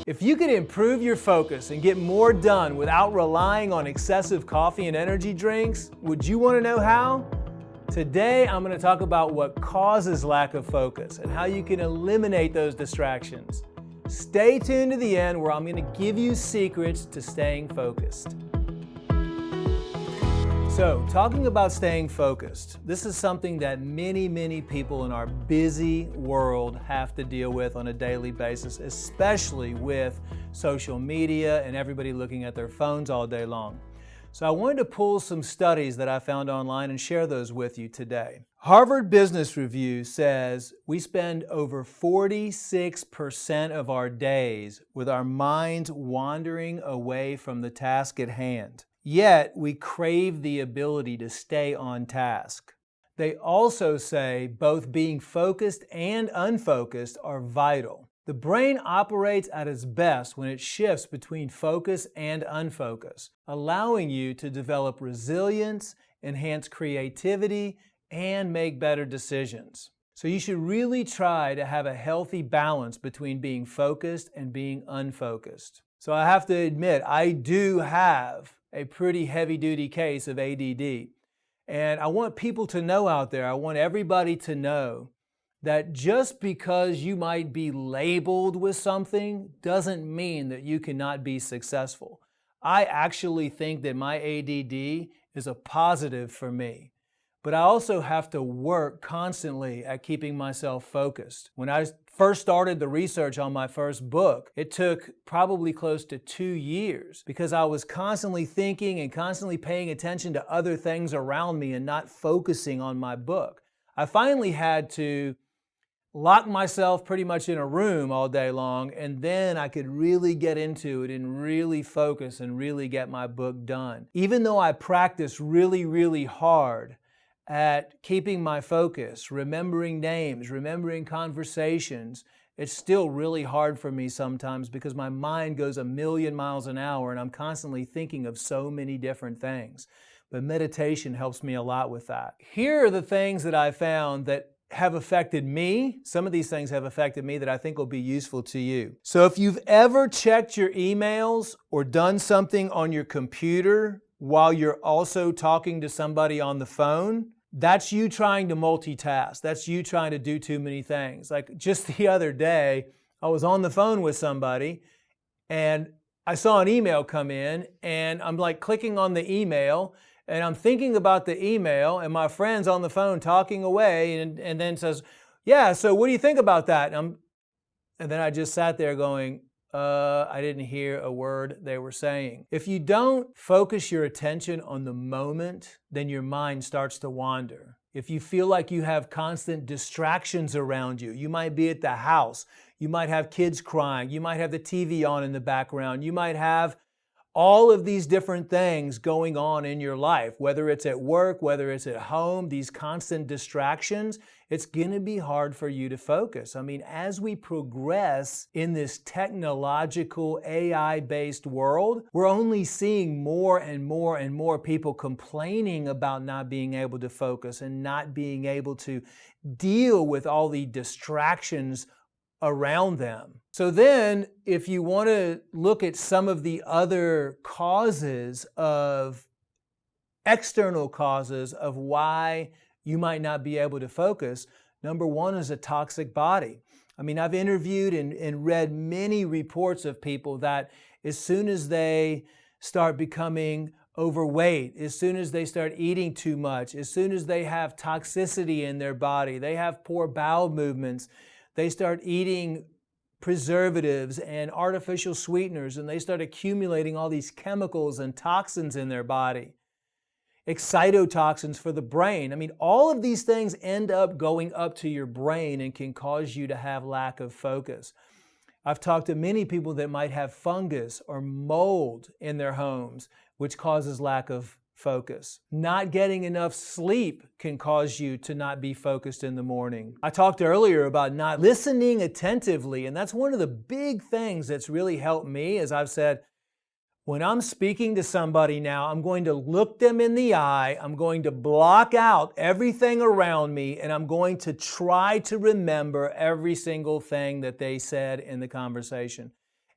If you could improve your focus and get more done without relying on excessive coffee and energy drinks, would you want to know how? Today, I'm going to talk about what causes lack of focus and how you can eliminate those distractions. Stay tuned to the end where I'm going to give you secrets to staying focused. So, talking about staying focused, this is something that many people in our busy world have to deal with on a daily basis, especially with social media and everybody looking at their phones all day long. So I wanted to pull some studies that I found online and share those with you today. Harvard Business Review says we spend over 46% of our days with our minds wandering away from the task at hand. Yet, we crave the ability to stay on task. They also say both being focused and unfocused are vital. The brain operates at its best when it shifts between focus and unfocus, allowing you to develop resilience, enhance creativity, and make better decisions. So you should really try to have a healthy balance between being focused and being unfocused. So I have to admit, I do have a pretty heavy-duty case of ADD. And I want people to know out there, I want everybody to know that just because you might be labeled with something doesn't mean that you cannot be successful. I actually think that my ADD is a positive for me. But I also have to work constantly at keeping myself focused. When I first started the research on my first book, it took probably close to 2 years because I was constantly thinking and constantly paying attention to other things around me and not focusing on my book. I finally had to lock myself pretty much in a room all day long, and then I could really get into it and really focus and really get my book done. Even though I practiced really hard at keeping my focus, remembering names, remembering conversations, it's still really hard for me sometimes because my mind goes a million miles an hour and I'm constantly thinking of so many different things. But meditation helps me a lot with that. Here are the things that I found that have affected me. Some of these things have affected me that I think will be useful to you. So if you've ever checked your emails or done something on your computer while you're also talking to somebody on the phone, that's you trying to multitask. That's you trying to do too many things. Like just the other day, I was on the phone with somebody and I saw an email come in and I'm like clicking on the email and I'm thinking about the email and my friend's on the phone talking away and then says, yeah, so what do you think about that? And then I just sat there going, I didn't hear a word they were saying. If you don't focus your attention on the moment, then your mind starts to wander. If you feel like you have constant distractions around you, you might be at the house, you might have kids crying, you might have the TV on in the background, you might have all of these different things going on in your life, whether it's at work, whether it's at home, these constant distractions, it's going to be hard for you to focus. I mean, as we progress in this technological AI-based world, we're only seeing more and more people complaining about not being able to focus and not being able to deal with all the distractions around them. So then, if you want to look at some of the other external causes of why you might not be able to focus, number one is a toxic body. I mean, I've interviewed and read many reports of people that as soon as they start becoming overweight, as soon as they start eating too much, as soon as they have toxicity in their body, they have poor bowel movements, they start eating preservatives and artificial sweeteners, and they start accumulating all these chemicals and toxins in their body. Excitotoxins for the brain. I mean, all of these things end up going up to your brain and can cause you to have lack of focus. I've talked to many people that might have fungus or mold in their homes, which causes lack of focus. Not getting enough sleep can cause you to not be focused in the morning. I talked earlier about not listening attentively, and that's one of the big things that's really helped me. As I've said, when I'm speaking to somebody now, I'm going to look them in the eye, I'm going to block out everything around me, and I'm going to try to remember every single thing that they said in the conversation.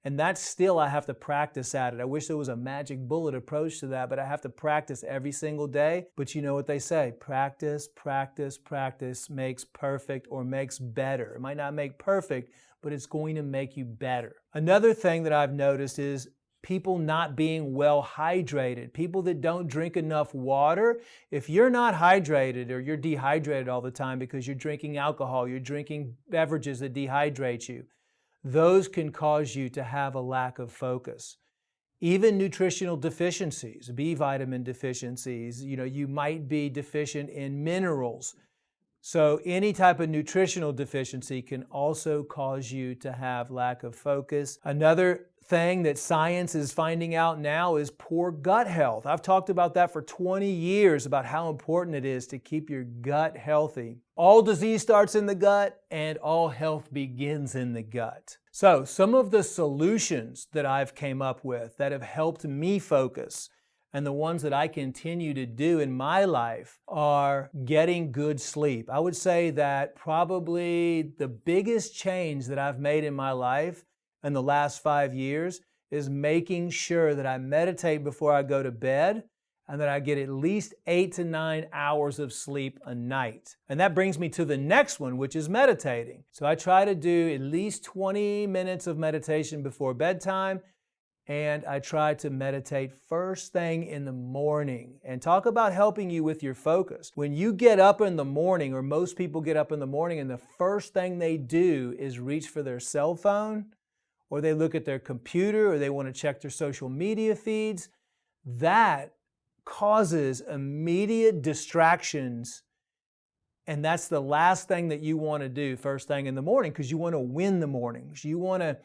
And that's still, I have to practice at it. I wish there was a magic bullet approach to that, but I have to practice every single day. But you know what they say, practice, practice, practice makes perfect or makes better. It might not make perfect, but it's going to make you better. Another thing that I've noticed is people not being well hydrated, people that don't drink enough water. If you're not hydrated or you're dehydrated all the time because you're drinking alcohol, you're drinking beverages that dehydrate you, those can cause you to have a lack of focus. Even nutritional deficiencies, B vitamin deficiencies, you might be deficient in minerals. So any type of nutritional deficiency can also cause you to have lack of focus. Another thing that science is finding out now is poor gut health. I've talked about that for 20 years, about how important it is to keep your gut healthy. All disease starts in the gut, and all health begins in the gut. So some of the solutions that I've came up with that have helped me focus, and the ones that I continue to do in my life, are getting good sleep. I would say that probably the biggest change that I've made in my life in the last 5 years is making sure that I meditate before I go to bed and that I get at least 8 to 9 hours of sleep a night. And that brings me to the next one, which is meditating. So I try to do at least 20 minutes of meditation before bedtime, and I try to meditate first thing in the morning. And talk about helping you with your focus. When you get up in the morning, or most people get up in the morning, and the first thing they do is reach for their cell phone, or they look at their computer, or they want to check their social media feeds, that causes immediate distractions. And that's the last thing that you want to do first thing in the morning, because you want to win the mornings. You want to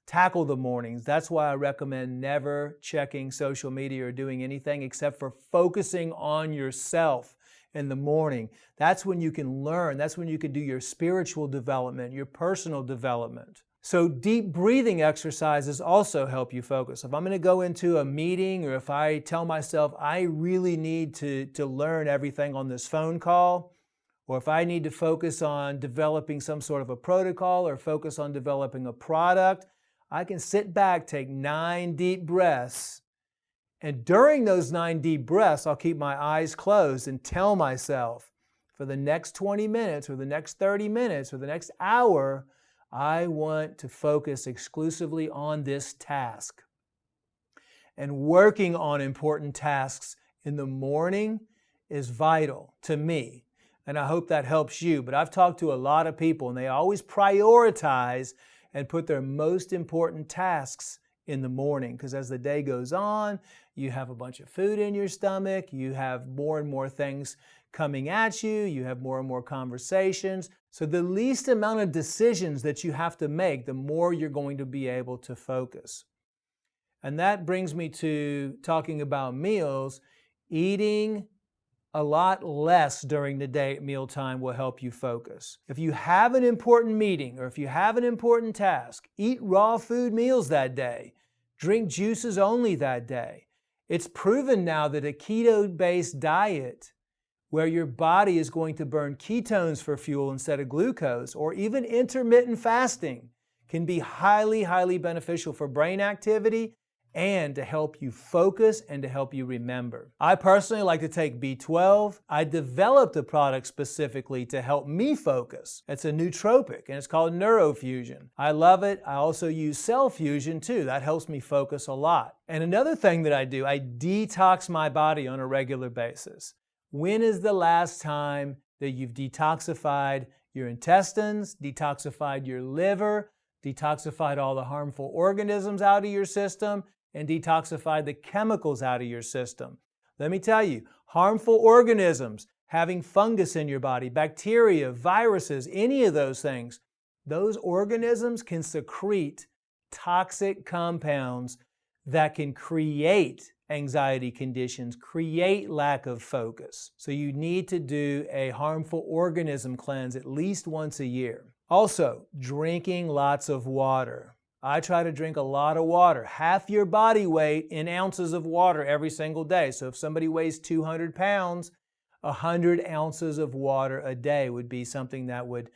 tackle the mornings. That's why I recommend never checking social media or doing anything except for focusing on yourself in the morning. That's when you can learn. That's when you can do your spiritual development, your personal development. So deep breathing exercises also help you focus. If I'm going to go into a meeting, or if I tell myself I really need to learn everything on this phone call, or if I need to focus on developing some sort of a protocol or focus on developing a product, I can sit back, take 9 deep breaths, and during those 9 deep breaths, I'll keep my eyes closed and tell myself, for the next 20 minutes or the next 30 minutes or the next hour, I want to focus exclusively on this task. And working on important tasks in the morning is vital to me. And I hope that helps you. But I've talked to a lot of people, and they always prioritize and put their most important tasks in the morning. Because as the day goes on, you have a bunch of food in your stomach, you have more and more things coming at you, you have more and more conversations. So the least amount of decisions that you have to make, the more you're going to be able to focus. And that brings me to talking about meals. Eating a lot less during the day at mealtime will help you focus. If you have an important meeting or if you have an important task, eat raw food meals that day. Drink juices only that day. It's proven now that a keto-based diet, where your body is going to burn ketones for fuel instead of glucose, or even intermittent fasting, can be highly, highly beneficial for brain activity and to help you focus and to help you remember. I personally like to take B12. I developed a product specifically to help me focus. It's a nootropic and it's called Neurofusion. I love it. I also use Cell Fusion too. That helps me focus a lot. And another thing that I do, I detox my body on a regular basis. When is the last time that you've detoxified your intestines, detoxified your liver, detoxified all the harmful organisms out of your system, and detoxified the chemicals out of your system? Let me tell you, harmful organisms, having fungus in your body, bacteria, viruses, any of those things, those organisms can secrete toxic compounds that can create anxiety conditions, create lack of focus. So you need to do a harmful organism cleanse at least once a year. Also, drinking lots of water. I try to drink a lot of water, half your body weight in ounces of water every single day. So if somebody weighs 200 pounds, 100 ounces of water a day would be something that would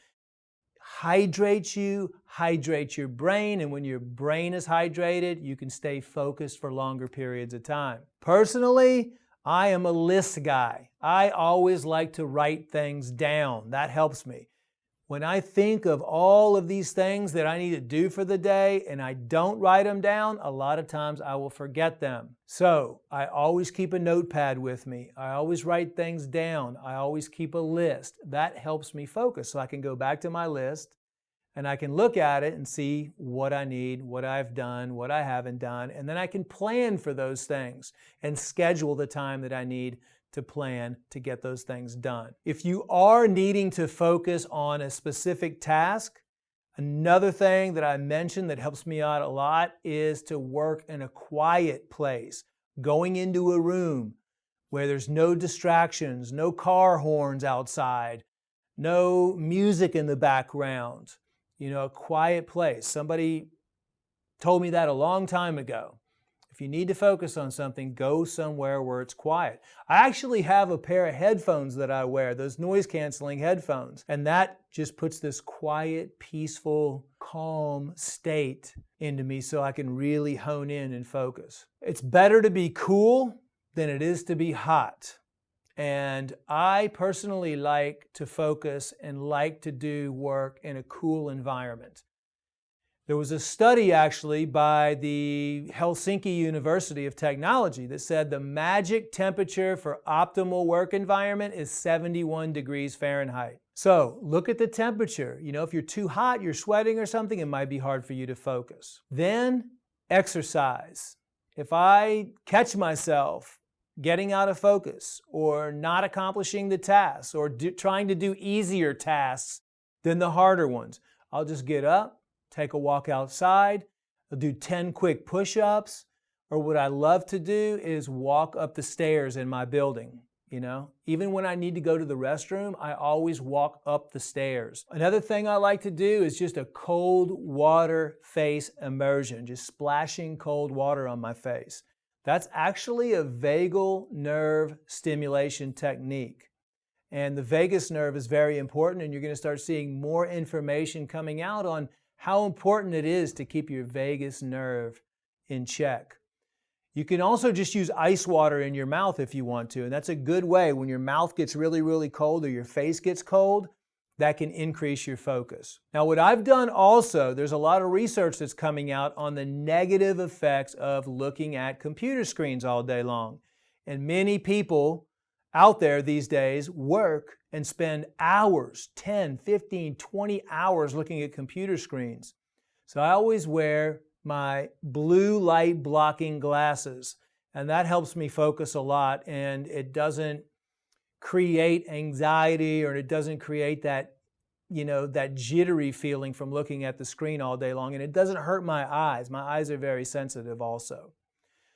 hydrates you, hydrates your brain, and when your brain is hydrated, you can stay focused for longer periods of time. Personally, I am a list guy. I always like to write things down. That helps me. When I think of all of these things that I need to do for the day and I don't write them down, a lot of times I will forget them. So I always keep a notepad with me. I always write things down. I always keep a list. That helps me focus. So I can go back to my list and I can look at it and see what I need, what I've done, what I haven't done, and then I can plan for those things and schedule the time that I need to plan to get those things done. If you are needing to focus on a specific task, another thing that I mentioned that helps me out a lot is to work in a quiet place, going into a room where there's no distractions, no car horns outside, no music in the background, a quiet place. Somebody told me that a long time ago. If you need to focus on something, go somewhere where it's quiet. I actually have a pair of headphones that I wear, those noise-canceling headphones, and that just puts this quiet, peaceful, calm state into me so I can really hone in and focus. It's better to be cool than it is to be hot. And I personally like to focus and like to do work in a cool environment. There was a study actually by the Helsinki University of Technology that said the magic temperature for optimal work environment is 71 degrees Fahrenheit. So look at the temperature. If you're too hot, you're sweating or something, it might be hard for you to focus. Then exercise. If I catch myself getting out of focus or not accomplishing the tasks or trying to do easier tasks than the harder ones, I'll just get up, take a walk outside, I'll do 10 quick push-ups, or what I love to do is walk up the stairs in my building, Even when I need to go to the restroom, I always walk up the stairs. Another thing I like to do is just a cold water face immersion, just splashing cold water on my face. That's actually a vagal nerve stimulation technique. And the vagus nerve is very important, and you're going to start seeing more information coming out on how important it is to keep your vagus nerve in check. You can also just use ice water in your mouth if you want to, and that's a good way. When your mouth gets really, really cold or your face gets cold, that can increase your focus. Now, what I've done also, there's a lot of research that's coming out on the negative effects of looking at computer screens all day long. And many people out there these days work and spend hours, 10, 15, 20 hours looking at computer screens. So I always wear my blue light blocking glasses, and that helps me focus a lot, and it doesn't create anxiety or it doesn't create that, that jittery feeling from looking at the screen all day long, and it doesn't hurt my eyes. My eyes are very sensitive also.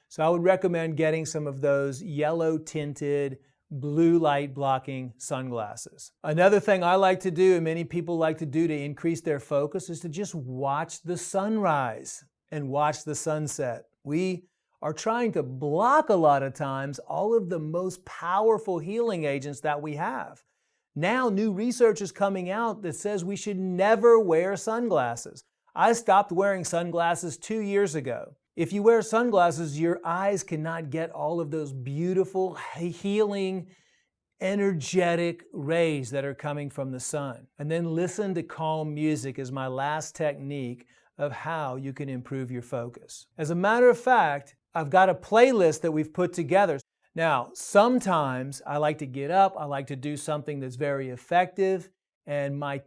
So I would recommend getting some of those yellow tinted blue light blocking sunglasses. Another thing I like to do, and many people like to do to increase their focus, is to just watch the sunrise and watch the sunset. We are trying to block a lot of times all of the most powerful healing agents that we have. Now new research is coming out that says we should never wear sunglasses. I stopped wearing sunglasses 2 years ago. If you wear sunglasses, your eyes cannot get all of those beautiful, healing, energetic rays that are coming from the sun. And then listen to calm music is my last technique of how you can improve your focus. As a matter of fact, I've got a playlist that we've put together. Now, sometimes I like to get up, I like to do something that's very effective, and my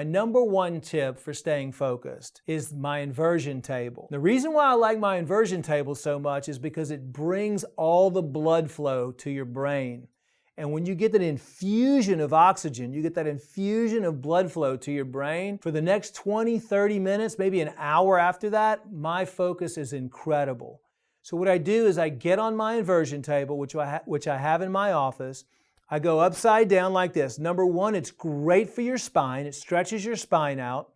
number one tip for staying focused is my inversion table. The reason why I like my inversion table so much is because it brings all the blood flow to your brain. And when you get that infusion of oxygen, you get that infusion of blood flow to your brain, for the next 20, 30 minutes, maybe an hour after that, my focus is incredible. So what I do is I get on my inversion table, which I have in my office. I go upside down like this. Number one, it's great for your spine. It stretches your spine out.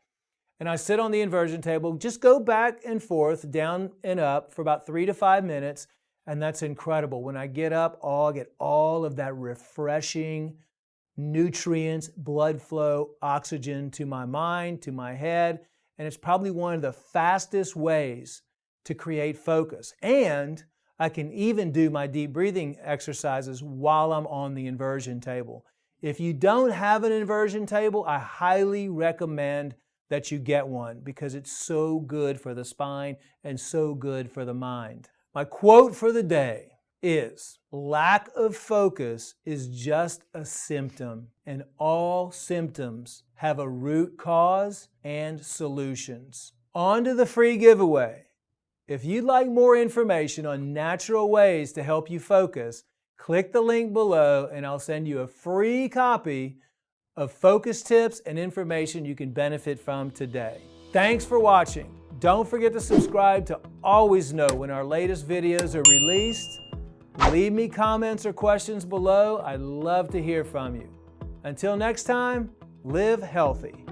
And I sit on the inversion table, just go back and forth, down and up for about 3 to 5 minutes. And that's incredible. When I get up, I'll get all of that refreshing nutrients, blood flow, oxygen to my mind, to my head, and it's probably one of the fastest ways to create focus. And I can even do my deep breathing exercises while I'm on the inversion table. If you don't have an inversion table, I highly recommend that you get one because it's so good for the spine and so good for the mind. My quote for the day is, lack of focus is just a symptom, and all symptoms have a root cause and solutions. On to the free giveaway. If you'd like more information on natural ways to help you focus, click the link below and I'll send you a free copy of focus tips and information you can benefit from today. Thanks for watching. Don't forget to subscribe to always know when our latest videos are released. Leave me comments or questions below. I'd love to hear from you. Until next time, live healthy.